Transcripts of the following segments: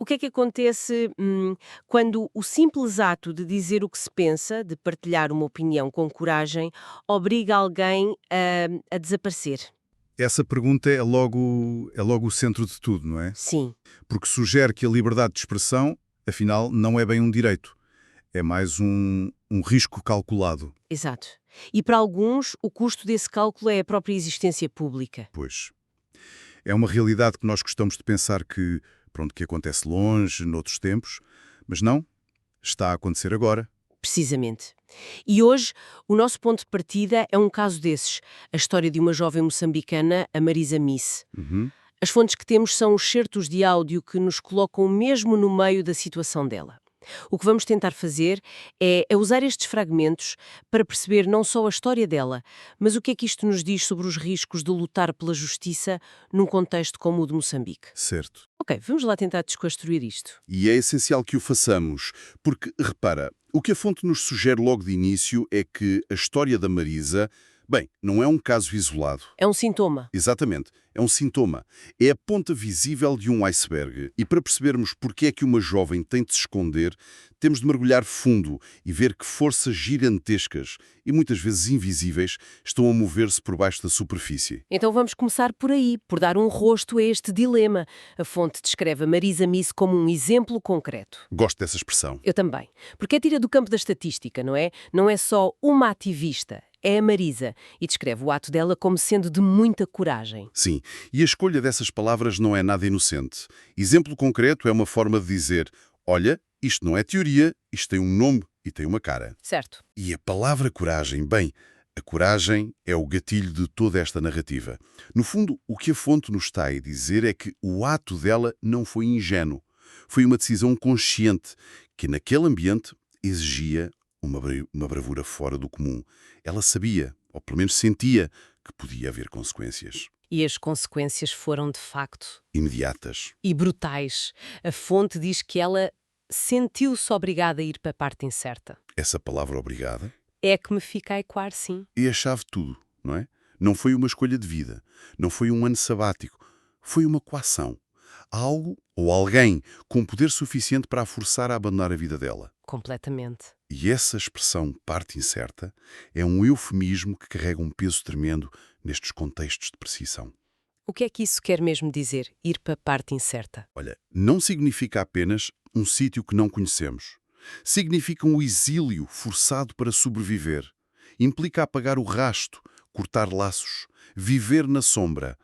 que é que acontece quando o simples ato de dizer o que se pensa, de partilhar uma opinião com coragem, obriga alguém a desaparecer? Essa pergunta é logo o centro de tudo, não é? Sim, Porque sugere que a liberdade de expressão, afinal, não é bem um direito. É mais um risco calculado. exato. E para alguns, o custo desse cálculo é a própria existência pública. Pois. É uma realidade que nós gostamos de pensar que, pronto, que acontece longe, noutros tempos, mas não, está a acontecer agora. Precisamente. E hoje, o nosso ponto de partida é um caso desses, a história de uma jovem moçambicana, a Marisa Miss. Uhum. As fontes que temos são os certos de áudio que nos colocam mesmo no meio da situação dela. O que vamos tentar fazer é usar estes fragmentos para perceber não só a história dela, mas o que é que isto nos diz sobre os riscos de lutar pela justiça num contexto como o de Moçambique. Certo. Ok, vamos lá tentar desconstruir isto. E é essencial que o façamos, porque, repara, o que a fonte nos sugere logo de início é que a história da Marisa, bem, não é um caso isolado. É um sintoma. Exatamente, é um sintoma. É a ponta visível de um iceberg. E para percebermos porque é que uma jovem tem de se esconder, temos de mergulhar fundo e ver que forças gigantescas e muitas vezes invisíveis estão a mover-se por baixo da superfície. Então vamos começar por aí, por dar um rosto a este dilema. A fonte descreve a Marisa Miss como um exemplo concreto. Gosto dessa expressão. Eu também. Porque é tira do campo da estatística, não é? Não é só uma ativista, é a Marisa. E descreve o ato dela como sendo de muita coragem. Sim, e a escolha dessas palavras não é nada inocente. Exemplo concreto é uma forma de dizer: olha, isto não é teoria, isto tem um nome e tem uma cara. Certo. E a palavra coragem, bem, a coragem é o gatilho de toda esta narrativa. No fundo, o que a fonte nos está a dizer é que o ato dela não foi ingênuo. Foi uma decisão consciente que, naquele ambiente, exigia uma bravura fora do comum. Ela sabia, ou pelo menos sentia, que podia haver consequências E as consequências foram, de facto, imediatas. e brutais. A fonte diz que ela sentiu-se obrigada a ir para a parte incerta. Essa palavra obrigada É que me fica a ecoar, sim. é a chave de tudo, não é? Não foi uma escolha de vida, não foi um ano sabático, foi uma coação. Algo ou alguém com poder suficiente para a forçar a abandonar a vida dela. Completamente. E essa expressão parte incerta é um eufemismo que carrega um peso tremendo nestes contextos de precisão. O que é que isso quer mesmo dizer, ir para a parte incerta? Olha, não significa apenas um sítio que não conhecemos. Significa um exílio forçado para sobreviver. Implica apagar o rasto, cortar laços, viver na sombra.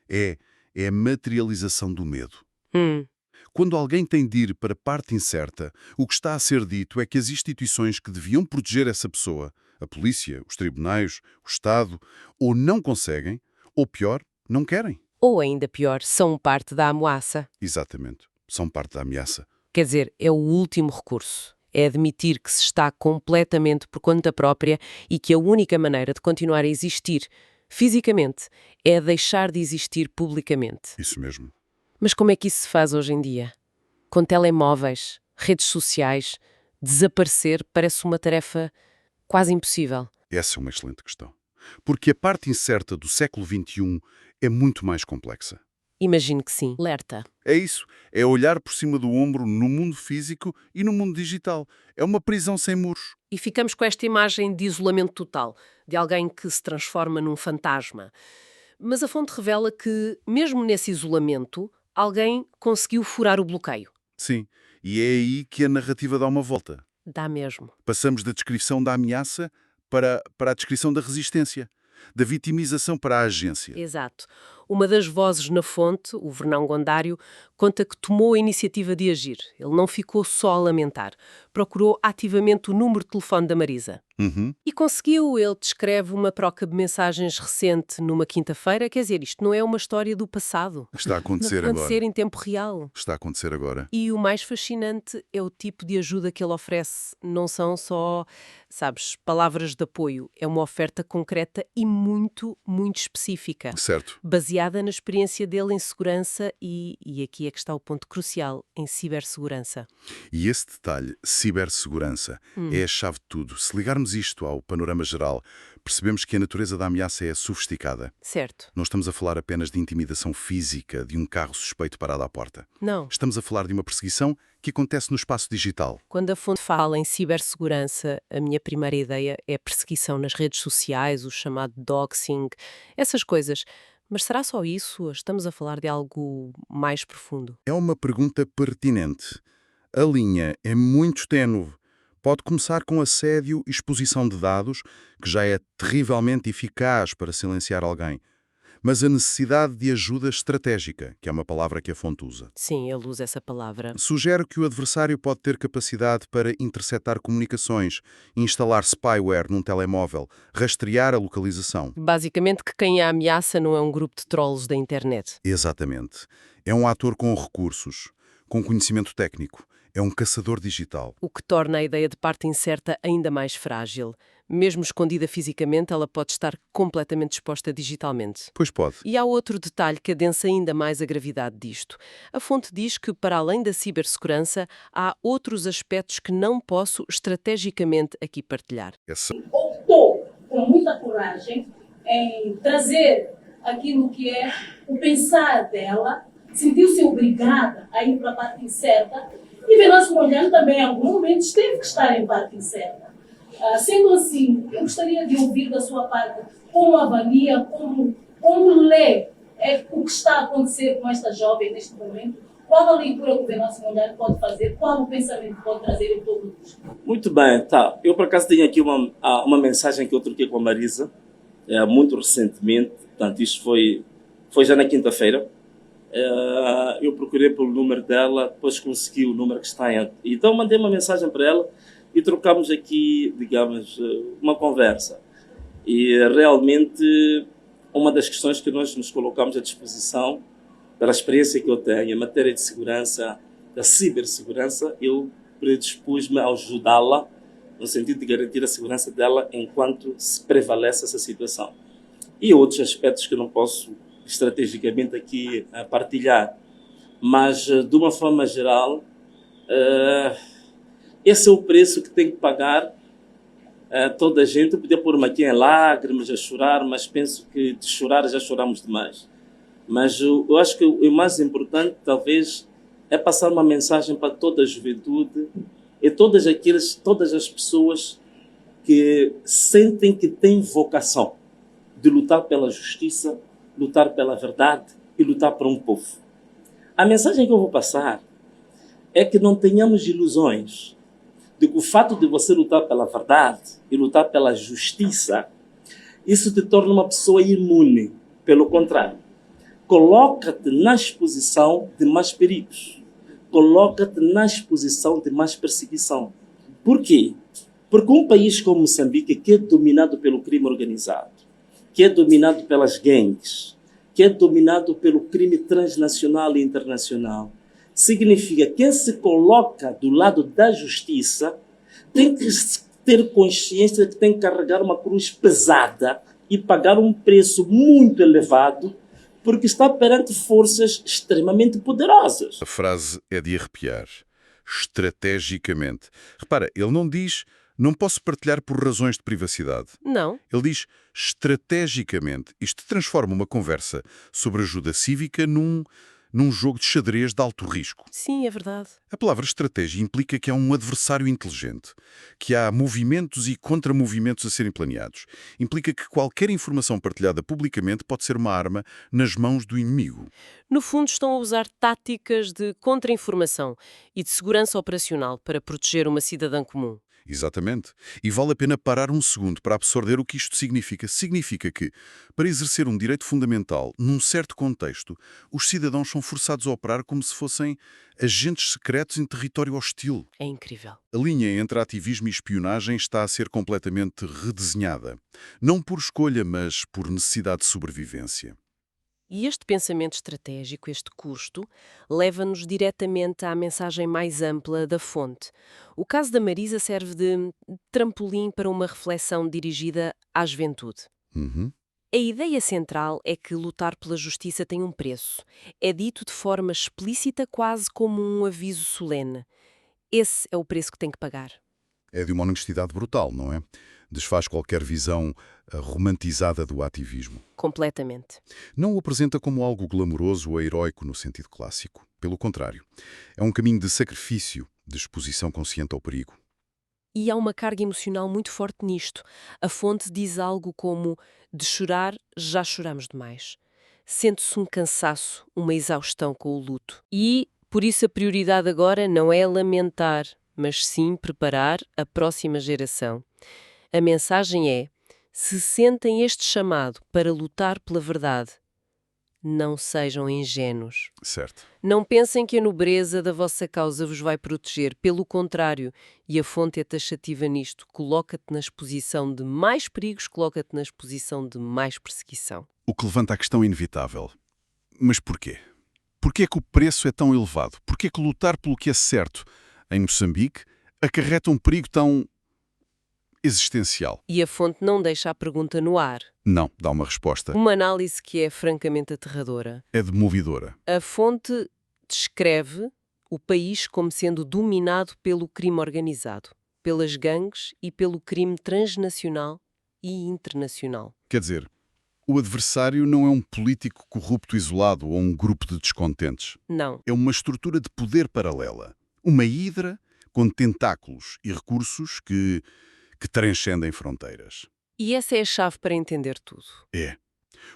É a materialização do medo. Quando alguém tem de ir para a parte incerta, o que está a ser dito é que as instituições que deviam proteger essa pessoa, a polícia, os tribunais, o Estado, ou não conseguem, ou pior, não querem. Ou ainda pior, são parte da ameaça. Exatamente. São parte da ameaça. Quer dizer, é o último recurso. É admitir que se está completamente por conta própria e que a única maneira de continuar a existir fisicamente é deixar de existir publicamente. Isso mesmo. Mas como é que isso se faz hoje em dia? Com telemóveis, redes sociais, desaparecer parece uma tarefa quase impossível. Essa é uma excelente questão. Porque a parte incerta do século XXI é muito mais complexa. Imagino que sim. Lerta. É isso. É olhar por cima do ombro no mundo físico e no mundo digital. É uma prisão sem muros. E ficamos com esta imagem de isolamento total, de alguém que se transforma num fantasma. Mas a fonte revela que, mesmo nesse isolamento, alguém conseguiu furar o bloqueio. Sim. E é aí que a narrativa dá uma volta. Dá mesmo. Passamos da descrição da ameaça para a descrição da resistência. Da vitimização para a agência. Exato. Uma das vozes na fonte, o Vernão Gondário, conta que tomou a iniciativa de agir. Ele não ficou só a lamentar. Procurou ativamente o número de telefone da Marisa. E conseguiu. Ele descreve uma troca de mensagens recente numa quinta-feira. Quer dizer, isto não é uma história do passado. Está a acontecer Está a acontecer agora. em tempo real. Está a acontecer agora. E o mais fascinante é o tipo de ajuda que ele oferece. Não são só, sabes, palavras de apoio. É uma oferta concreta e muito, muito específica. Certo. Baseada na experiência dele em segurança e aqui é que está o ponto crucial, em cibersegurança. E esse detalhe, cibersegurança, é a chave de tudo. Se ligarmos trazemos isto ao panorama geral, percebemos que a natureza da ameaça é sofisticada. Certo. Não estamos a falar apenas de intimidação física de um carro suspeito parado à porta. Não. Estamos a falar de uma perseguição que acontece no espaço digital. Quando a fonte fala em cibersegurança, a minha primeira ideia é perseguição nas redes sociais, o chamado doxing, essas coisas. Mas será só isso? Estamos a falar de algo mais profundo? É uma pergunta pertinente. A linha é muito ténue. Pode começar com assédio e exposição de dados, que já é terrivelmente eficaz para silenciar alguém. Mas a necessidade de ajuda estratégica, que é uma palavra que a fonte usa. Sim, ele usa essa palavra. Sugere que o adversário pode ter capacidade para interceptar comunicações, instalar spyware num telemóvel, rastrear a localização. Basicamente que quem a ameaça não é um grupo de trolls da internet. Exatamente. É um ator com recursos, com conhecimento técnico. É um caçador digital. O que torna a ideia de parte incerta ainda mais frágil. Mesmo escondida fisicamente, ela pode estar completamente exposta digitalmente. Pois pode. E há outro detalhe que adensa ainda mais a gravidade disto. A fonte diz que, para além da cibersegurança, há outros aspectos que não posso estrategicamente aqui partilhar. Optou com muita coragem em trazer aquilo que é o pensar dela, sentiu-se obrigada a ir para a parte incerta, e Venâncio Mondlane também, em alguns momentos, teve que estar em parte incerta. Sendo assim, eu gostaria de ouvir da sua parte como avalia, como lê o que está a acontecer com esta jovem neste momento, qual a leitura que o Venâncio Mondlane pode fazer, qual o pensamento que pode trazer em torno disto. Muito bem, tá. Eu, por acaso, tenho aqui uma mensagem que eu troquei com a Marisa, muito recentemente, portanto, isto foi já na quinta-feira. Eu procurei pelo número dela, depois consegui o número que está em... Então mandei uma mensagem para ela e trocamos aqui, digamos, uma conversa. E realmente uma das questões que nós nos colocamos à disposição, pela experiência que eu tenho em matéria de segurança, da cibersegurança, eu predispus-me a ajudá-la no sentido de garantir a segurança dela enquanto se prevalece essa situação. E outros aspectos que eu não posso estrategicamente aqui partilhar, mas de uma forma geral, esse é o preço que tem que pagar toda a gente. Eu podia pôr-me aqui em lágrimas, a chorar, mas penso que de chorar já choramos demais. Mas eu acho que o mais importante, talvez, é passar uma mensagem para toda a juventude e todas as pessoas que sentem que têm vocação de lutar pela justiça, lutar pela verdade e lutar por um povo. A mensagem que eu vou passar é que não tenhamos ilusões de que o fato de você lutar pela verdade e lutar pela justiça, isso te torna uma pessoa imune. Pelo contrário, coloca-te na exposição de mais perigos. Coloca-te na exposição de mais perseguição. Por quê? Porque um país como Moçambique, que é dominado pelo crime organizado, que é dominado pelas gangues, que é dominado pelo crime transnacional e internacional, significa que quem se coloca do lado da justiça tem que ter consciência de que tem que carregar uma cruz pesada e pagar um preço muito elevado, porque está perante forças extremamente poderosas. A frase é de arrepiar. Estrategicamente. Repara, ele não diz não posso partilhar por razões de privacidade. Não. Ele diz estrategicamente. Isto transforma uma conversa sobre ajuda cívica num jogo de xadrez de alto risco. Sim, é verdade. A palavra estratégia implica que há um adversário inteligente, que há movimentos e contramovimentos a serem planeados. Implica que qualquer informação partilhada publicamente pode ser uma arma nas mãos do inimigo. No fundo, estão a usar táticas de contra-informação e de segurança operacional para proteger uma cidadã comum. Exatamente. E vale a pena parar um segundo para absorver o que isto significa. Significa que, para exercer um direito fundamental, num certo contexto, os cidadãos são forçados a operar como se fossem agentes secretos em território hostil. É incrível. A linha entre ativismo e espionagem está a ser completamente redesenhada. Não por escolha, mas por necessidade de sobrevivência. E este pensamento estratégico, este custo, leva-nos diretamente à mensagem mais ampla da fonte. O caso da Marisa serve de trampolim para uma reflexão dirigida à juventude. A ideia central é que lutar pela justiça tem um preço. É dito de forma explícita, quase como um aviso solene. Esse é o preço que tem que pagar. É de uma honestidade brutal, não é? Desfaz qualquer visão romantizada do ativismo. Completamente. Não o apresenta como algo glamouroso ou heróico no sentido clássico. Pelo contrário, é um caminho de sacrifício, de exposição consciente ao perigo. E há uma carga emocional muito forte nisto. A fonte diz algo como: de chorar, já choramos demais. Sente-se um cansaço, uma exaustão com o luto. E, por isso, a prioridade agora não é lamentar, mas sim preparar a próxima geração. A mensagem é: se sentem este chamado para lutar pela verdade, não sejam ingênuos. Certo. Não pensem que a nobreza da vossa causa vos vai proteger. Pelo contrário, e a fonte é taxativa nisto, coloca-te na exposição de mais perigos, coloca-te na exposição de mais perseguição. O que levanta a questão inevitável. Mas porquê? Porquê é que o preço é tão elevado? Porquê é que lutar pelo que é certo em Moçambique acarreta um perigo tão existencial? E a fonte não deixa a pergunta no ar. Não, dá uma resposta. Uma análise que é francamente aterradora. É demovidora. A fonte descreve o país como sendo dominado pelo crime organizado, pelas gangues e pelo crime transnacional e internacional. Quer dizer, o adversário não é um político corrupto isolado ou um grupo de descontentes. Não. É uma estrutura de poder paralela. Uma hidra com tentáculos e recursos que transcendem fronteiras. E essa é a chave para entender tudo. É.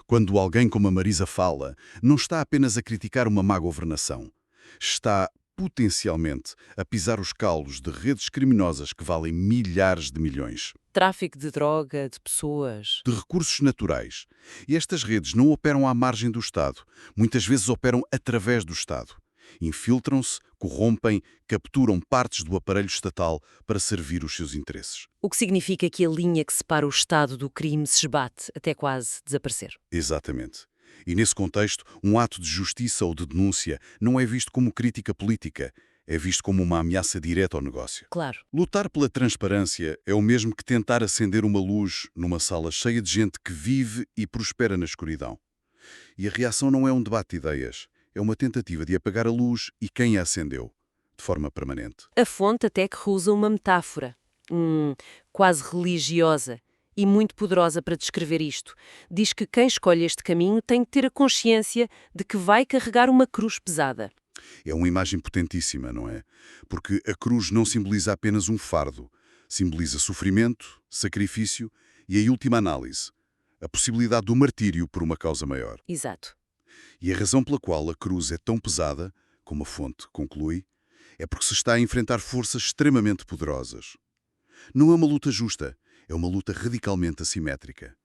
Quando alguém como a Marisa fala, não está apenas a criticar uma má governação. Está, potencialmente, a pisar os calos de redes criminosas que valem milhares de milhões. Tráfico de droga, de pessoas. De recursos naturais. E estas redes não operam à margem do Estado. Muitas vezes operam através do Estado. Infiltram-se, corrompem, capturam partes do aparelho estatal para servir os seus interesses. O que significa que a linha que separa o Estado do crime se esbate até quase desaparecer. Exatamente. E nesse contexto, um ato de justiça ou de denúncia não é visto como crítica política, é visto como uma ameaça direta ao negócio. Claro. Lutar pela transparência é o mesmo que tentar acender uma luz numa sala cheia de gente que vive e prospera na escuridão. E a reação não é um debate de ideias, é uma tentativa de apagar a luz e quem a acendeu, de forma permanente. A fonte até que usa uma metáfora, quase religiosa, e muito poderosa para descrever isto. Diz que quem escolhe este caminho tem que ter a consciência de que vai carregar uma cruz pesada. É uma imagem potentíssima, não é? Porque a cruz não simboliza apenas um fardo, simboliza sofrimento, sacrifício e, em última análise, a possibilidade do martírio por uma causa maior. Exato. E a razão pela qual a cruz é tão pesada, como a fonte conclui, é porque se está a enfrentar forças extremamente poderosas. Não é uma luta justa, é uma luta radicalmente assimétrica.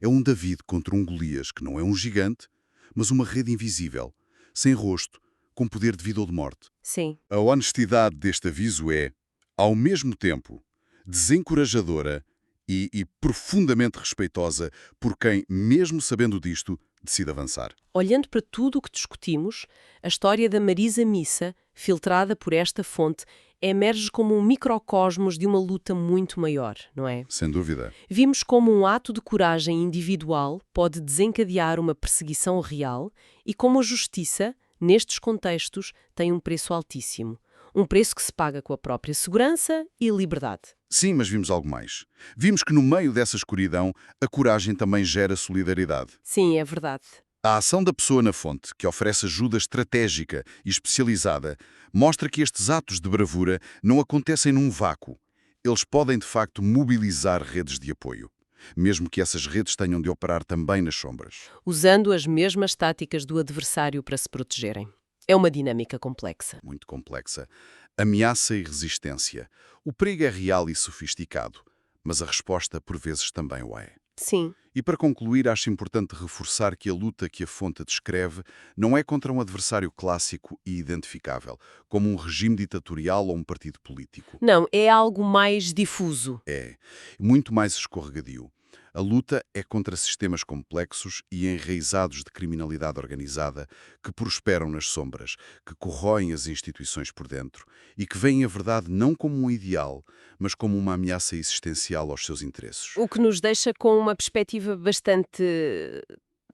É um David contra um Golias que não é um gigante, mas uma rede invisível, sem rosto, com poder de vida ou de morte. Sim. A honestidade deste aviso é, ao mesmo tempo, desencorajadora e profundamente respeitosa por quem, mesmo sabendo disto, decide avançar. Olhando para tudo o que discutimos, a história da Marisa Missa, filtrada por esta fonte, emerge como um microcosmos de uma luta muito maior, não é? Sem dúvida. Vimos como um ato de coragem individual pode desencadear uma perseguição real e como a justiça, nestes contextos, tem um preço altíssimo. Um preço que se paga com a própria segurança e liberdade. Sim, mas vimos algo mais. Vimos que no meio dessa escuridão, a coragem também gera solidariedade. Sim, é verdade. A ação da pessoa na fonte, que oferece ajuda estratégica e especializada, mostra que estes atos de bravura não acontecem num vácuo. Eles podem, de facto, mobilizar redes de apoio, mesmo que essas redes tenham de operar também nas sombras. Usando as mesmas táticas do adversário para se protegerem. É uma dinâmica complexa. Muito complexa. Ameaça e resistência. O perigo é real e sofisticado, mas a resposta, por vezes, também o é. Sim. E para concluir, acho importante reforçar que a luta que a fonte descreve não é contra um adversário clássico e identificável, como um regime ditatorial ou um partido político. Não, é algo mais difuso. É muito mais escorregadio. A luta é contra sistemas complexos e enraizados de criminalidade organizada que prosperam nas sombras, que corroem as instituições por dentro e que veem a verdade não como um ideal, mas como uma ameaça existencial aos seus interesses. O que nos deixa com uma perspectiva bastante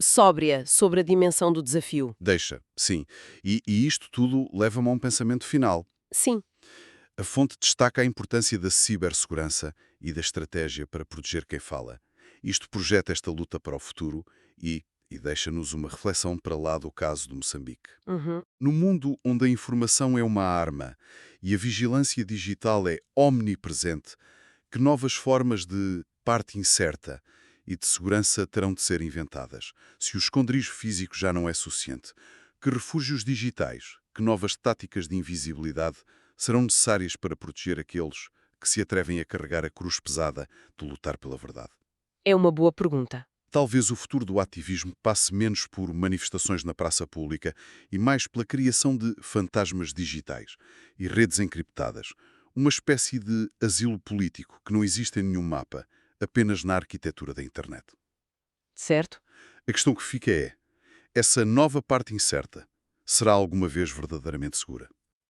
sóbria sobre a dimensão do desafio. Deixa, sim. E isto tudo leva-me a um pensamento final. Sim. A fonte destaca a importância da cibersegurança e da estratégia para proteger quem fala. Isto projeta esta luta para o futuro e deixa-nos uma reflexão para lá do caso de Moçambique. Uhum. No mundo onde a informação é uma arma e a vigilância digital é omnipresente, que novas formas de parte incerta e de segurança terão de ser inventadas? Se o esconderijo físico já não é suficiente, que refúgios digitais, que novas táticas de invisibilidade serão necessárias para proteger aqueles que se atrevem a carregar a cruz pesada de lutar pela verdade? É uma boa pergunta. Talvez o futuro do ativismo passe menos por manifestações na praça pública e mais pela criação de fantasmas digitais e redes encriptadas, uma espécie de asilo político que não existe em nenhum mapa, apenas na arquitetura da internet. Certo? A questão que fica é, essa nova parte incerta será alguma vez verdadeiramente segura?